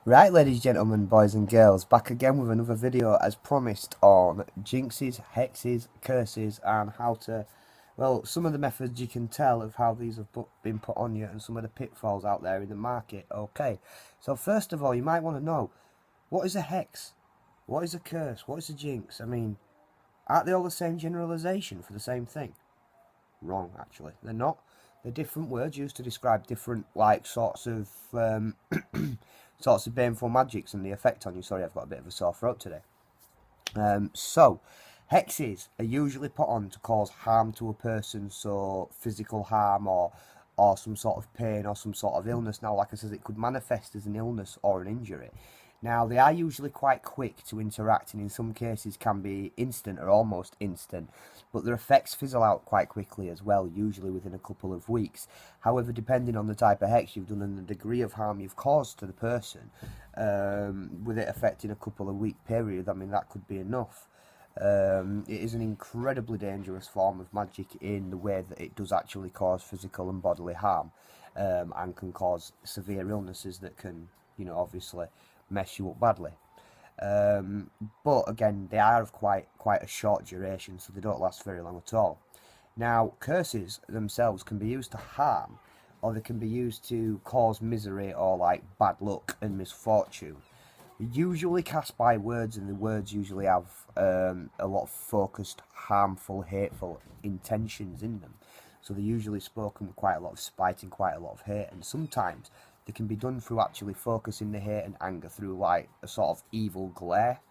Right, ladies, gentlemen, boys and girls, back again with another video as promised on jinxes, hexes, curses, and how to, well, some of the methods you can tell of how these have been put on you and some of the pitfalls out there in the market. Okay, so first of all, you might want to know, what is a hex? What is a curse? What is a jinx? I mean, aren't they all the same generalization for the same thing? Wrong, actually. They're not. They're different words used to describe different, like, sorts of sorts of baneful magics and the effect on you. Sorry, I've got a bit of a sore throat today. So, hexes are usually put on to cause harm to a person, so physical harm or some sort of pain or some sort of illness. Now, like I said, it could manifest as an illness or an injury. Now, they are usually quite quick to interact and in some cases can be instant or almost instant, but their effects fizzle out quite quickly as well, usually within a couple of weeks. However, depending on the type of hex you've done and the degree of harm you've caused to the person, with it affecting a couple of week period, I mean, that could be enough. It is an incredibly dangerous form of magic in the way that it does actually cause physical and bodily harm, and can cause severe illnesses that can, obviously mess you up badly. But again, they are of quite a short duration, so they don't last very long at all. Now, curses themselves can be used to harm, or they can be used to cause misery or like bad luck and misfortune. They're usually cast by words, and the words usually have a lot of focused, harmful, hateful intentions in them. So they're usually spoken with quite a lot of spite and quite a lot of hate, and sometimes they can be done through actually focusing the hate and anger through like a sort of evil glare,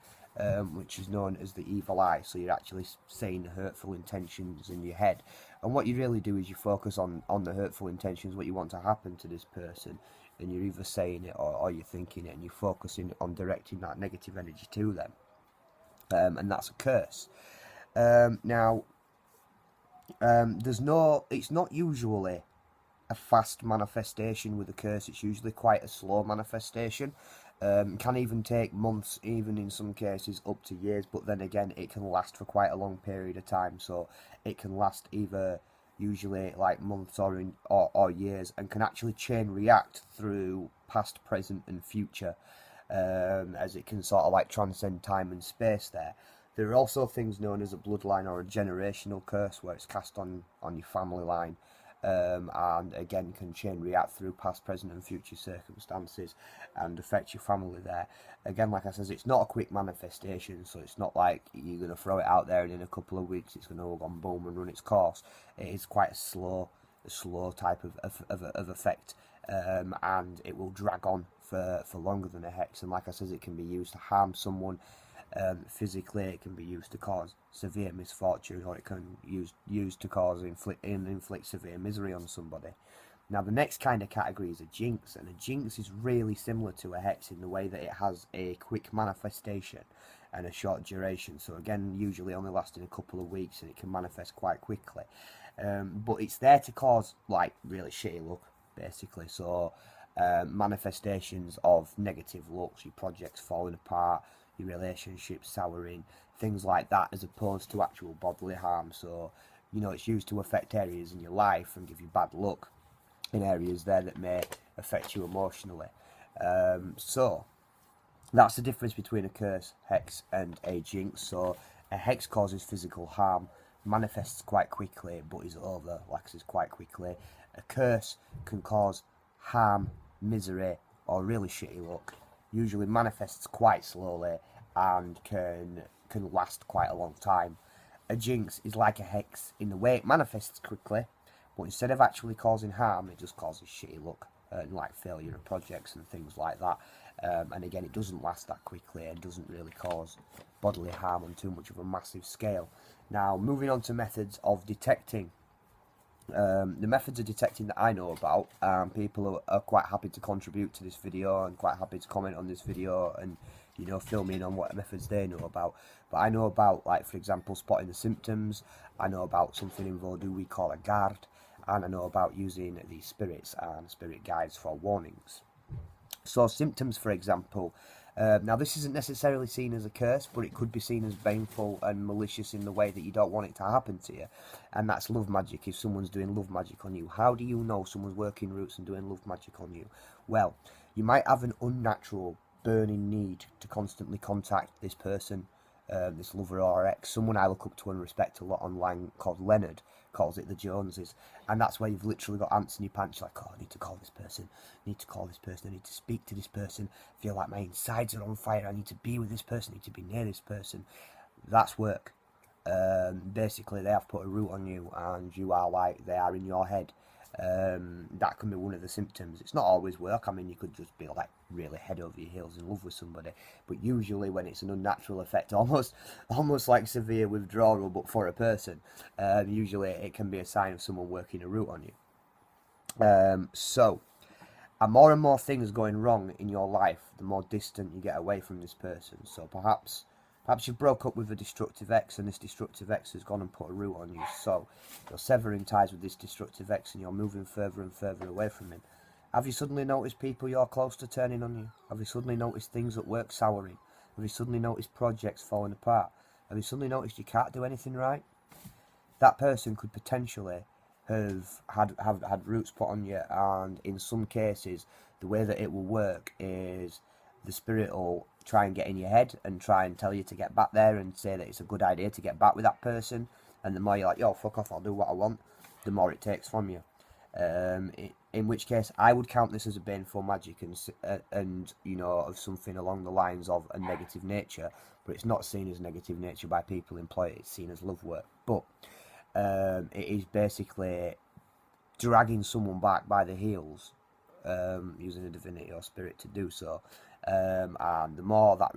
which is known as the evil eye. So you're actually saying hurtful intentions in your head, and what you really do is you focus on the hurtful intentions, what you want to happen to this person, and you're either saying it or you're thinking it, and you're focusing on directing that negative energy to them, and that's a curse. Now, it's not usually a fast manifestation with a curse. It's usually quite a slow manifestation. Can even take months, even in some cases up to years, but then again it can last for quite a long period of time, so it can last either usually like months or years, and can actually chain react through past, present and future, as it can sort of like transcend time and space there. There are also things known as a bloodline or a generational curse, where it's cast on your family line, and again can chain react through past, present and future circumstances and affect your family there. Again, like I said, it's not a quick manifestation, so it's not like you're going to throw it out there and in a couple of weeks it's going to all go boom and run its course. It is quite a slow type of effect, and it will drag on for longer than a hex. And like I said, it can be used to harm someone physically. It can be used to cause severe misfortune, or it can used to cause inflict severe misery on somebody. Now, the next kind of category is a jinx, and a jinx is really similar to a hex in the way that it has a quick manifestation and a short duration. So again, usually only lasting a couple of weeks, and it can manifest quite quickly. But it's there to cause like really shitty luck, basically. So manifestations of negative looks, your projects falling apart, your relationships souring, things like that, as opposed to actual bodily harm. So, it's used to affect areas in your life and give you bad luck in areas there that may affect you emotionally. So, that's the difference between a curse, hex, and a jinx. So, a hex causes physical harm, manifests quite quickly, but is over, like I said, quite quickly. A curse can cause harm, misery, or really shitty luck. Usually manifests quite slowly and can last quite a long time. A jinx is like a hex in the way it manifests quickly, but instead of actually causing harm, it just causes shitty luck, like failure of projects and things like that. And again, it doesn't last that quickly and doesn't really cause bodily harm on too much of a massive scale. Now, moving on to methods of detecting. The methods of detecting that I know about, people are quite happy to contribute to this video and quite happy to comment on this video and fill me in on what methods they know about. But I know about, like, for example, spotting the symptoms. I know about something in Vodou we call a guard, and I know about using the spirits and spirit guides for warnings. So symptoms, for example, now this isn't necessarily seen as a curse, but it could be seen as baneful and malicious in the way that you don't want it to happen to you, and that's love magic. If someone's doing love magic on you, how do you know someone's working roots and doing love magic on you? Well, You might have an unnatural burning need to constantly contact this person, this lover or ex. Someone I look up to and respect a lot online called Leonard calls it the Joneses, and that's where you've literally got ants in your pants. You're like, oh, I need to call this person, I need to call this person, I need to speak to this person, I feel like my insides are on fire, I need to be with this person, I need to be near this person. That's work. Basically, they have put a root on you, and you are like they are in your head. That can be one of the symptoms. It's not always work. I mean, you could just be like really head over your heels in love with somebody, but usually when it's an unnatural effect, almost like severe withdrawal, but for a person, usually it can be a sign of someone working a root on you. So, and more things going wrong in your life, the more distant you get away from this person. So perhaps you broke up with a destructive ex, and this destructive ex has gone and put a root on you. So you're severing ties with this destructive ex, and you're moving further and further away from him. Have you suddenly noticed people you're close to turning on you? Have you suddenly noticed things at work souring? Have you suddenly noticed projects falling apart? Have you suddenly noticed you can't do anything right? That person could potentially have had roots put on you, and in some cases, the way that it will work is the spirit will try and get in your head and try and tell you to get back there and say that it's a good idea to get back with that person, and the more you're like, yo, fuck off, I'll do what I want, the more it takes from you. In which case, I would count this as a baneful magic and you know, of something along the lines of a negative nature, but it's not seen as negative nature by people employ it, it's seen as love work. But it is basically dragging someone back by the heels, using a divinity or spirit to do so. And the more that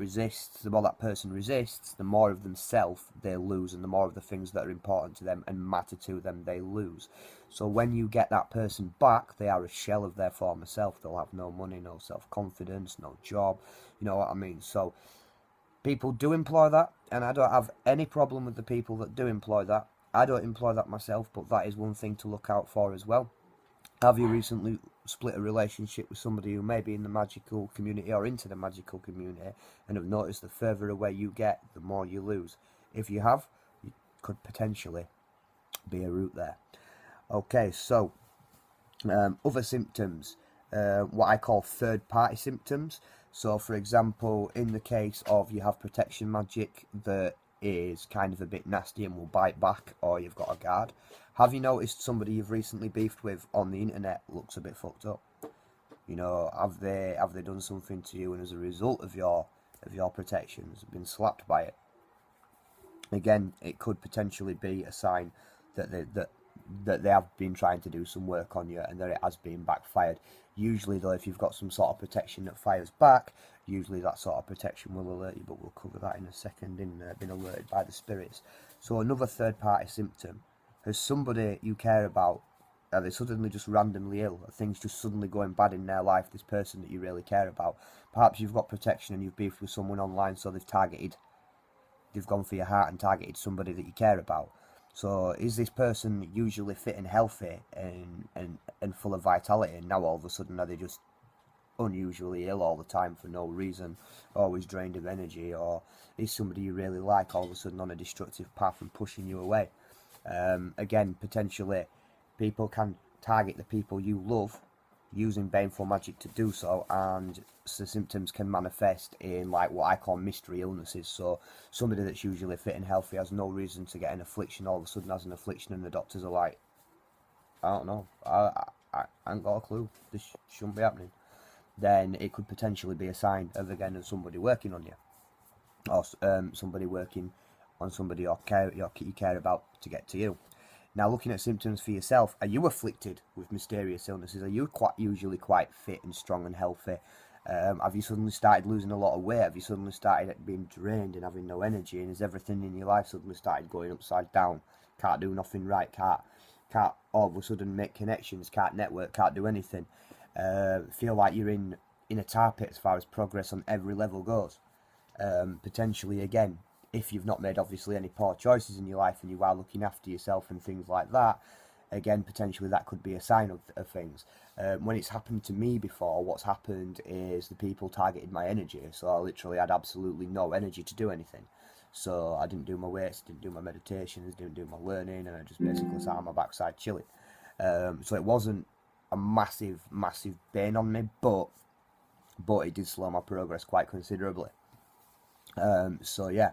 person resists, the more of themselves they lose, and the more of the things that are important to them and matter to them they lose. So when you get that person back, they are a shell of their former self. They'll have no money, no self-confidence, no job, you know what I mean? So people do employ that, and I don't have any problem with the people that do employ that. I don't employ that myself, but that is one thing to look out for as well. Have you recently split a relationship with somebody who may be in the magical community or into the magical community, and have noticed the further away you get, the more you lose? If you have, you could potentially be a root there. Okay, so other symptoms, what I call third-party symptoms. So, for example, in the case of you have protection magic that is kind of a bit nasty and will bite back, or you've got a guard. Have you noticed somebody you've recently beefed with on the internet looks a bit fucked up? You know, have they done something to you, and as a result of your protections, been slapped by it? Again, it could potentially be a sign that they have been trying to do some work on you, and that it has been backfired. Usually, though, if you've got some sort of protection that fires back, usually that sort of protection will alert you, but we'll cover that in a second in being alerted by the spirits. So another third-party symptom, has somebody you care about, are they suddenly just randomly ill? Are things just suddenly going bad in their life, this person that you really care about? Perhaps you've got protection and you've beefed with someone online, so they've gone for your heart and targeted somebody that you care about. So is this person usually fit and healthy and full of vitality, and now all of a sudden are they just unusually ill all the time for no reason, always drained of energy? Or is somebody you really like all of a sudden on a destructive path and pushing you away? Again, potentially people can target the people you love using baneful magic to do so, and the symptoms can manifest in like what I call mystery illnesses. So somebody that's usually fit and healthy has no reason to get an affliction, all of a sudden has an affliction, and the doctors are like, I don't know, I ain't got a clue, this shouldn't be happening. Then it could potentially be a sign of, again, of somebody working on you, or somebody working on somebody you care about to get to you. Now, looking at symptoms for yourself, are you afflicted with mysterious illnesses? Are you usually quite fit and strong and healthy? Have you suddenly started losing a lot of weight? Have you suddenly started being drained and having no energy? And has everything in your life suddenly started going upside down? Can't do nothing right, can't all of a sudden make connections, can't network, can't do anything. Feel like you're in a tar pit as far as progress on every level goes. Potentially, again, if you've not made obviously any poor choices in your life and you are looking after yourself and things like that, again, potentially that could be a sign of things. When it's happened to me before, what's happened is the people targeted my energy, so I literally had absolutely no energy to do anything. So I didn't do my weights, didn't do my meditations, didn't do my learning, and I just basically sat on my backside chilling. So it wasn't a massive bane on me, but but it did slow my progress quite considerably. So yeah,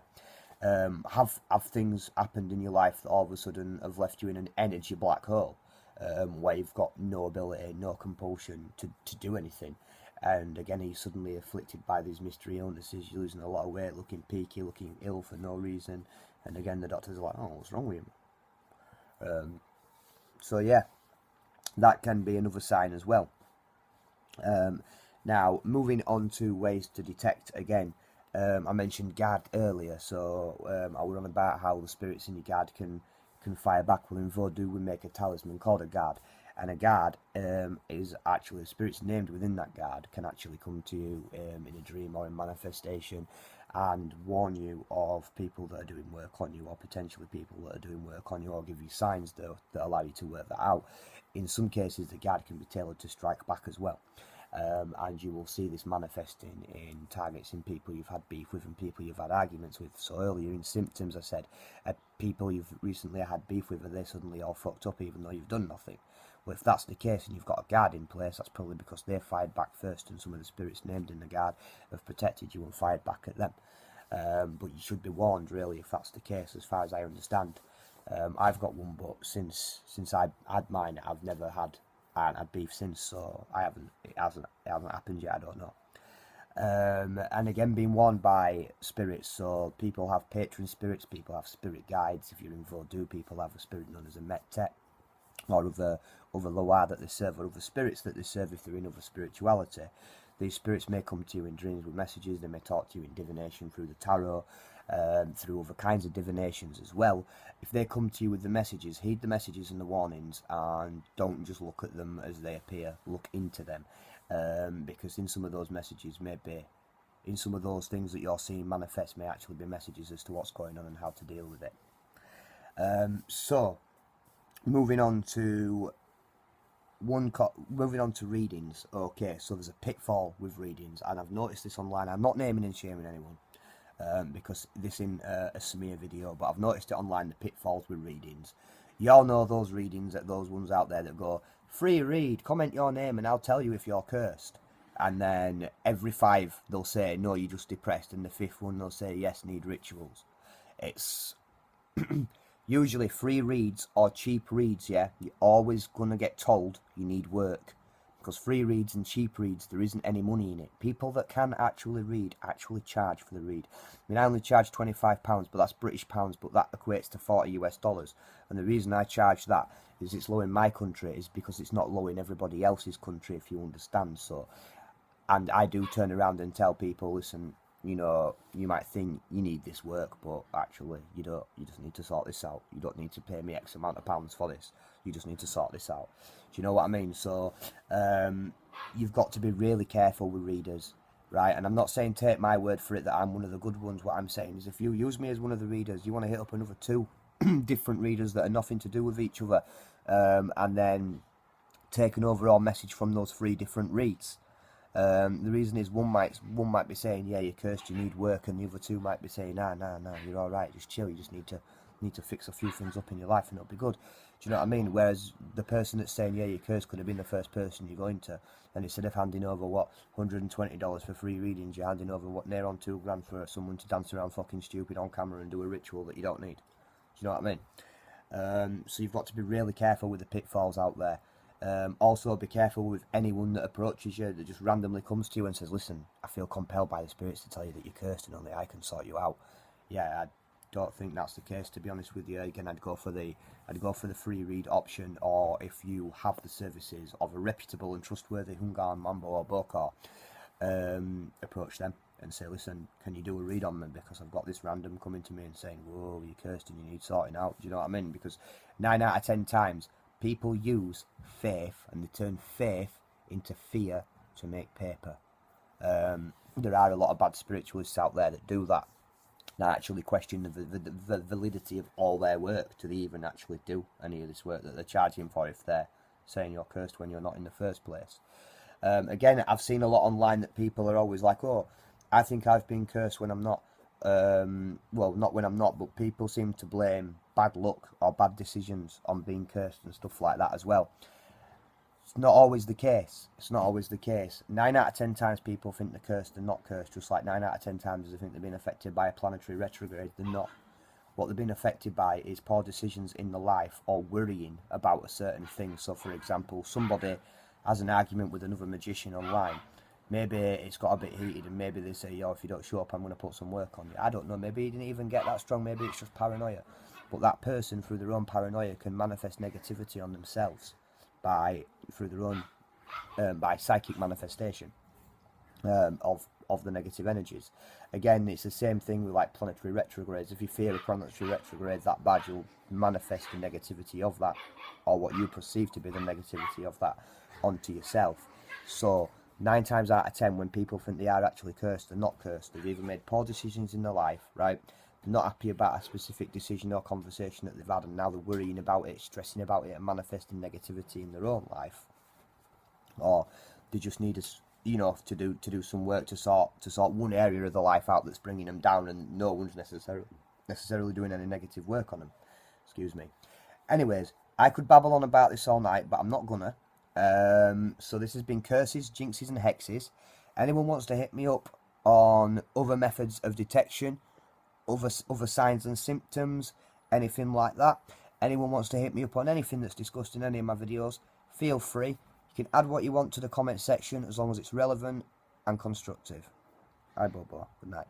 have things happened in your life that all of a sudden have left you in an energy black hole, where you've got no ability, no compulsion to do anything? And again, he's suddenly afflicted by these mystery illnesses. You're losing a lot of weight, looking peaky, looking ill for no reason. And again, the doctors are like, oh, what's wrong with him? So yeah, that can be another sign as well. Now, moving on to ways to detect again. I mentioned guard earlier, so I was on about how the spirits in your guard can fire back. Well, in Vodou we make a talisman called a guard, and a guard is actually the spirits named within that guard can actually come to you in a dream or in manifestation and warn you of people that are doing work on you, or potentially people that are doing work on you, or give you signs that allow you to work that out. In some cases, the guard can be tailored to strike back as well. And you will see this manifesting in targets in people you've had beef with and people you've had arguments with. So earlier in symptoms I said, people you've recently had beef with, are they suddenly all fucked up even though you've done nothing? Well, if that's the case and you've got a guard in place, that's probably because they fired back first and some of the spirits named in the guard have protected you and fired back at them. But you should be warned, really, if that's the case, as far as I understand. I've got one, but since I had mine, I've never had beef since, so it hasn't happened yet. I don't know. And again, being warned by spirits, so people have patron spirits, people have spirit guides. If you're in Vodou, people have a spirit known as a Metet, or other Loa that they serve, or other spirits that they serve if they're in other spirituality. These spirits may come to you in dreams with messages. They may talk to you in divination through the tarot, through other kinds of divinations as well. If they come to you with the messages, heed the messages and the warnings, and don't just look at them as they appear. Look into them, because in some of those messages in some of those things that you're seeing manifest may actually be messages as to what's going on and how to deal with it. So moving on to readings. Okay, so there's a pitfall with readings, and I've noticed this online. I'm not naming and shaming anyone, because this in a smear video, but I've noticed it online, the pitfalls with readings. Y'all know those readings, those ones out there that go, free read, comment your name and I'll tell you if you're cursed. And then every 5 they'll say, no, you're just depressed, and the 5th one they'll say, yes, need rituals. It's usually free reads or cheap reads, yeah, you're always going to get told you need work. Because free reads and cheap reads, there isn't any money in it. People that can actually read actually charge for the read. I mean, I only charge £25, but that's British pounds, but that equates to $40 US. And the reason I charge that is it's low in my country, is because it's not low in everybody else's country, if you understand. So, and I do turn around and tell people, listen, you know, you might think you need this work, but actually you don't. You just need to sort this out. You don't need to pay me X amount of pounds for this. You just need to sort this out. Do you know what I mean? So you've got to be really careful with readers, right? And I'm not saying take my word for it that I'm one of the good ones. What I'm saying is, if you use me as one of the readers, you want to hit up another 2 different readers that are nothing to do with each other, and then take an overall message from those 3 different reads. The reason is one might be saying, yeah, you're cursed, you need work, and the other 2 might be saying, nah, you're all right, just chill, you just need to fix a few things up in your life and it'll be good. Do you know what I mean? Whereas the person that's saying, yeah, you're cursed, could have been the first person you're going to, and instead of handing over $120 for free readings, you're handing over near on $2 for someone to dance around fucking stupid on camera and do a ritual that you don't need. Do you know what I mean? So you've got to be really careful with the pitfalls out there. Also be careful with anyone that approaches you, that just randomly comes to you and says, listen, I feel compelled by the spirits to tell you that you're cursed and only I can sort you out. Yeah, I don't think that's the case, to be honest with you. Again, I'd go for the free read option, or if you have the services of a reputable and trustworthy Hungan, Mambo or Bokor, approach them and say, listen, can you do a read on me, because I've got this random coming to me and saying, whoa, you're cursed and you need sorting out. Do you know what I mean? Because 9 out of 10 times people use faith and they turn faith into fear to make paper. There are a lot of bad spiritualists out there that do that, that actually question the validity of all their work. Do they even actually do any of this work that they're charging for if they're saying you're cursed when you're not in the first place? Again, I've seen a lot online that people are always like, oh, I think I've been cursed when I'm not. Well, not when I'm not, but people seem to blame bad luck or bad decisions on being cursed and stuff like that as well. not always the case. It's not always the case. 9 out of 10 times people think they're cursed and not cursed, just like 9 out of 10 times they think they've been affected by a planetary retrograde. They're not. What they've been affected by is poor decisions in their life or worrying about a certain thing. So, for example, somebody has an argument with another magician online. Maybe it's got a bit heated and maybe they say, yo, if you don't show up, I'm going to put some work on you. I don't know. Maybe he didn't even get that strong. Maybe it's just paranoia. But that person, through their own paranoia, can manifest negativity on themselves by psychic manifestation of the negative energies. Again, it's the same thing with like planetary retrogrades. If you fear a planetary retrograde that bad, you'll manifest the negativity of that, or what you perceive to be the negativity of that, onto yourself. So 9 times out of 10, when people think they are actually cursed, they're not cursed. They've either made poor decisions in their life, right? They're not happy about a specific decision or conversation that they've had, and now they're worrying about it, stressing about it, and manifesting negativity in their own life. Or they just need to do some work to sort one area of their life out that's bringing them down, and no one's necessarily doing any negative work on them. Excuse me. Anyways, I could babble on about this all night, but I'm not gonna. So this has been curses, jinxes, and hexes. Anyone wants to hit me up on other methods of detection, other signs and symptoms, anything like that. Anyone wants to hit me up on anything that's discussed in any of my videos, feel free. You can add what you want to the comment section as long as it's relevant and constructive. Hi, Bobo. Good night.